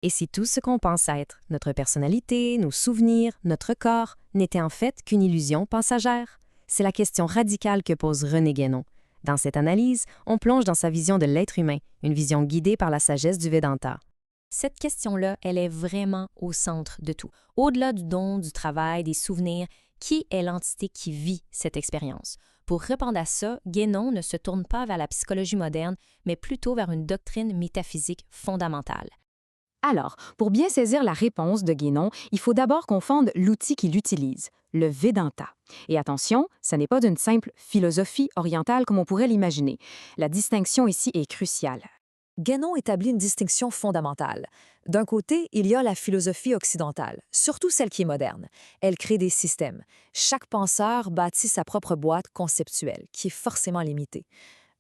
Et si tout ce qu'on pense être, notre personnalité, nos souvenirs, notre corps, n'était en fait qu'une illusion passagère? C'est la question radicale que pose René Guénon. Dans cette analyse, on plonge dans sa vision de l'être humain, une vision guidée par la sagesse du Vedanta. Cette question-là, elle est vraiment au centre de tout. Au-delà du don, du travail, des souvenirs, qui est l'entité qui vit cette expérience? Pour répondre à ça, Guénon ne se tourne pas vers la psychologie moderne, mais plutôt vers une doctrine métaphysique fondamentale. Alors, pour bien saisir la réponse de Guénon, il faut d'abord confondre l'outil qu'il utilise, le Vedanta. Et attention, ce n'est pas d'une simple philosophie orientale comme on pourrait l'imaginer. La distinction ici est cruciale. Guénon établit une distinction fondamentale. D'un côté, il y a la philosophie occidentale, surtout celle qui est moderne. Elle crée des systèmes. Chaque penseur bâtit sa propre boîte conceptuelle, qui est forcément limitée.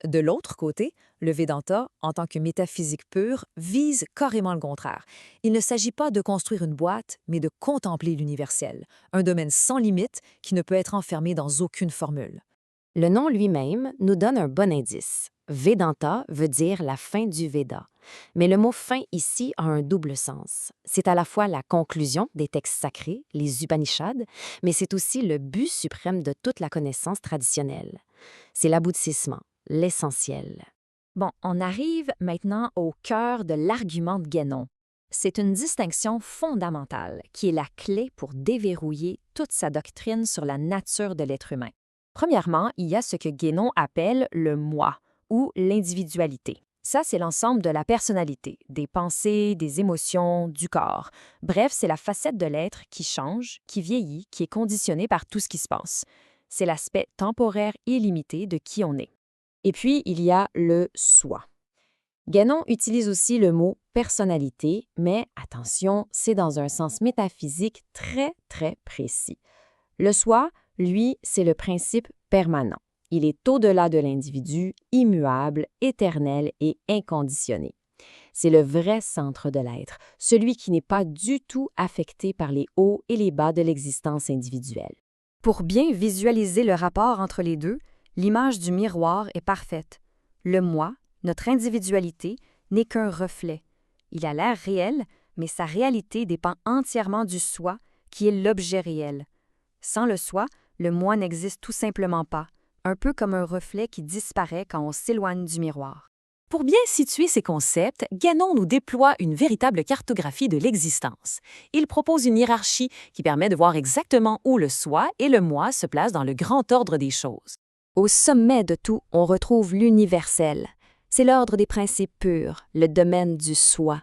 De l'autre côté, le Vedanta, en tant que métaphysique pure, vise carrément le contraire. Il ne s'agit pas de construire une boîte, mais de contempler l'universel, un domaine sans limite qui ne peut être enfermé dans aucune formule. Le nom lui-même nous donne un bon indice. Vedanta veut dire la fin du Veda. Mais le mot fin ici a un double sens. C'est à la fois la conclusion des textes sacrés, les Upanishads, mais c'est aussi le but suprême de toute la connaissance traditionnelle. C'est l'aboutissement, l'essentiel. Bon, on arrive maintenant au cœur de l'argument de Guénon. C'est une distinction fondamentale qui est la clé pour déverrouiller toute sa doctrine sur la nature de l'être humain. Premièrement, il y a ce que Guénon appelle le moi ou l'individualité. Ça, c'est l'ensemble de la personnalité, des pensées, des émotions, du corps. Bref, c'est la facette de l'être qui change, qui vieillit, qui est conditionnée par tout ce qui se passe. C'est l'aspect temporaire illimité de qui on est. Et puis, il y a le soi. Guénon utilise aussi le mot personnalité, mais attention, c'est dans un sens métaphysique très, très précis. Le soi, lui, c'est le principe permanent. Il est au-delà de l'individu, immuable, éternel et inconditionné. C'est le vrai centre de l'être, celui qui n'est pas du tout affecté par les hauts et les bas de l'existence individuelle. Pour bien visualiser le rapport entre les deux, l'image du miroir est parfaite. Le moi, notre individualité, n'est qu'un reflet. Il a l'air réel, mais sa réalité dépend entièrement du soi, qui est l'objet réel. Sans le soi, le moi n'existe tout simplement pas, un peu comme un reflet qui disparaît quand on s'éloigne du miroir. Pour bien situer ces concepts, Guénon nous déploie une véritable cartographie de l'existence. Il propose une hiérarchie qui permet de voir exactement où le soi et le moi se placent dans le grand ordre des choses. Au sommet de tout, on retrouve l'universel. C'est l'ordre des principes purs, le domaine du soi.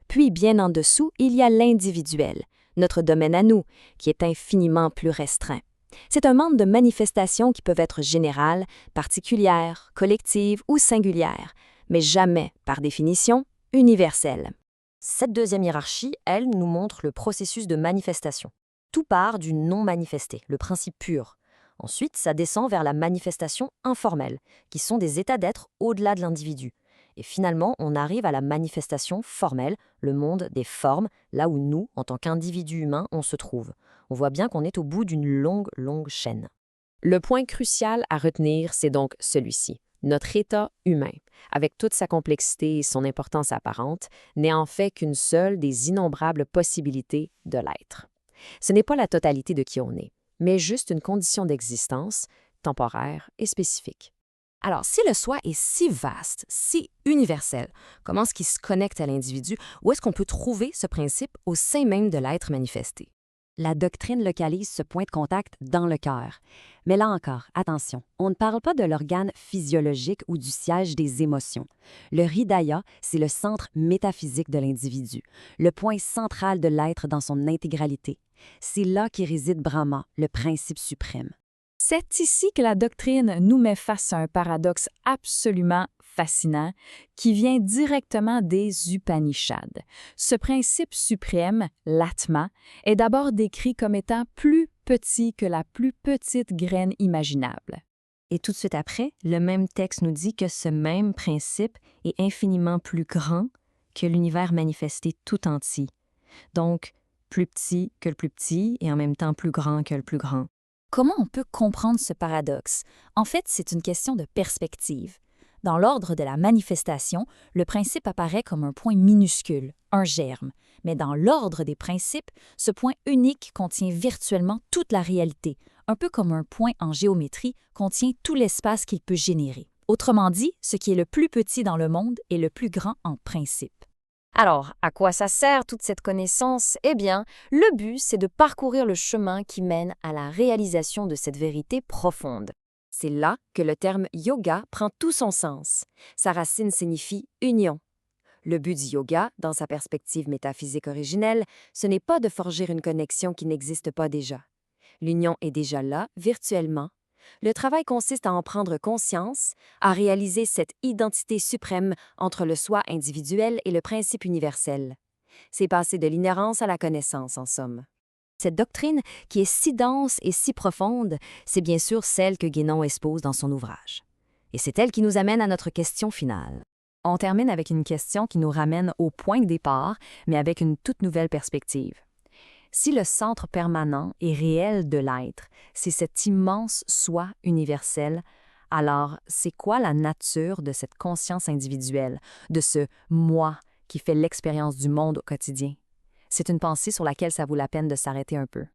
Puis, bien en dessous, il y a l'individuel, notre domaine à nous, qui est infiniment plus restreint. C'est un monde de manifestations qui peuvent être générales, particulières, collectives ou singulières, mais jamais, par définition, universelles. Cette deuxième hiérarchie, elle, nous montre le processus de manifestation. Tout part du non manifesté, le principe pur. Ensuite, ça descend vers la manifestation informelle, qui sont des états d'être au-delà de l'individu. Et finalement, on arrive à la manifestation formelle, le monde des formes, là où nous, en tant qu'individus humains, on se trouve. On voit bien qu'on est au bout d'une longue, longue chaîne. Le point crucial à retenir, c'est donc celui-ci. Notre état humain, avec toute sa complexité et son importance apparente, n'est en fait qu'une seule des innombrables possibilités de l'être. Ce n'est pas la totalité de qui on est, mais juste une condition d'existence, temporaire et spécifique. Alors, si le soi est si vaste, si universel, comment est-ce qu'il se connecte à l'individu? Où est-ce qu'on peut trouver ce principe au sein même de l'être manifesté? La doctrine localise ce point de contact dans le cœur. Mais là encore, attention, on ne parle pas de l'organe physiologique ou du siège des émotions. Le Hridaya, c'est le centre métaphysique de l'individu, le point central de l'être dans son intégralité. C'est là qu'y réside Brahma, le principe suprême. C'est ici que la doctrine nous met face à un paradoxe absolument fascinant qui vient directement des Upanishads. Ce principe suprême, l'Atma, est d'abord décrit comme étant plus petit que la plus petite graine imaginable. Et tout de suite après, le même texte nous dit que ce même principe est infiniment plus grand que l'univers manifesté tout entier. Donc, plus petit que le plus petit et en même temps plus grand que le plus grand. Comment on peut comprendre ce paradoxe? En fait, c'est une question de perspective. Dans l'ordre de la manifestation, le principe apparaît comme un point minuscule, un germe. Mais dans l'ordre des principes, ce point unique contient virtuellement toute la réalité, un peu comme un point en géométrie contient tout l'espace qu'il peut générer. Autrement dit, ce qui est le plus petit dans le monde est le plus grand en principe. Alors, à quoi ça sert toute cette connaissance? Eh bien, le but, c'est de parcourir le chemin qui mène à la réalisation de cette vérité profonde. C'est là que le terme yoga prend tout son sens. Sa racine signifie union. Le but du yoga, dans sa perspective métaphysique originelle, ce n'est pas de forger une connexion qui n'existe pas déjà. L'union est déjà là, virtuellement. Le travail consiste à en prendre conscience, à réaliser cette identité suprême entre le soi individuel et le principe universel. C'est passer de l'inhérence à la connaissance, en somme. Cette doctrine, qui est si dense et si profonde, c'est bien sûr celle que Guénon expose dans son ouvrage. Et c'est elle qui nous amène à notre question finale. On termine avec une question qui nous ramène au point de départ, mais avec une toute nouvelle perspective. Si le centre permanent et réel de l'être, c'est cet immense soi universel, alors c'est quoi la nature de cette conscience individuelle, de ce « moi » qui fait l'expérience du monde au quotidien? C'est une pensée sur laquelle ça vaut la peine de s'arrêter un peu.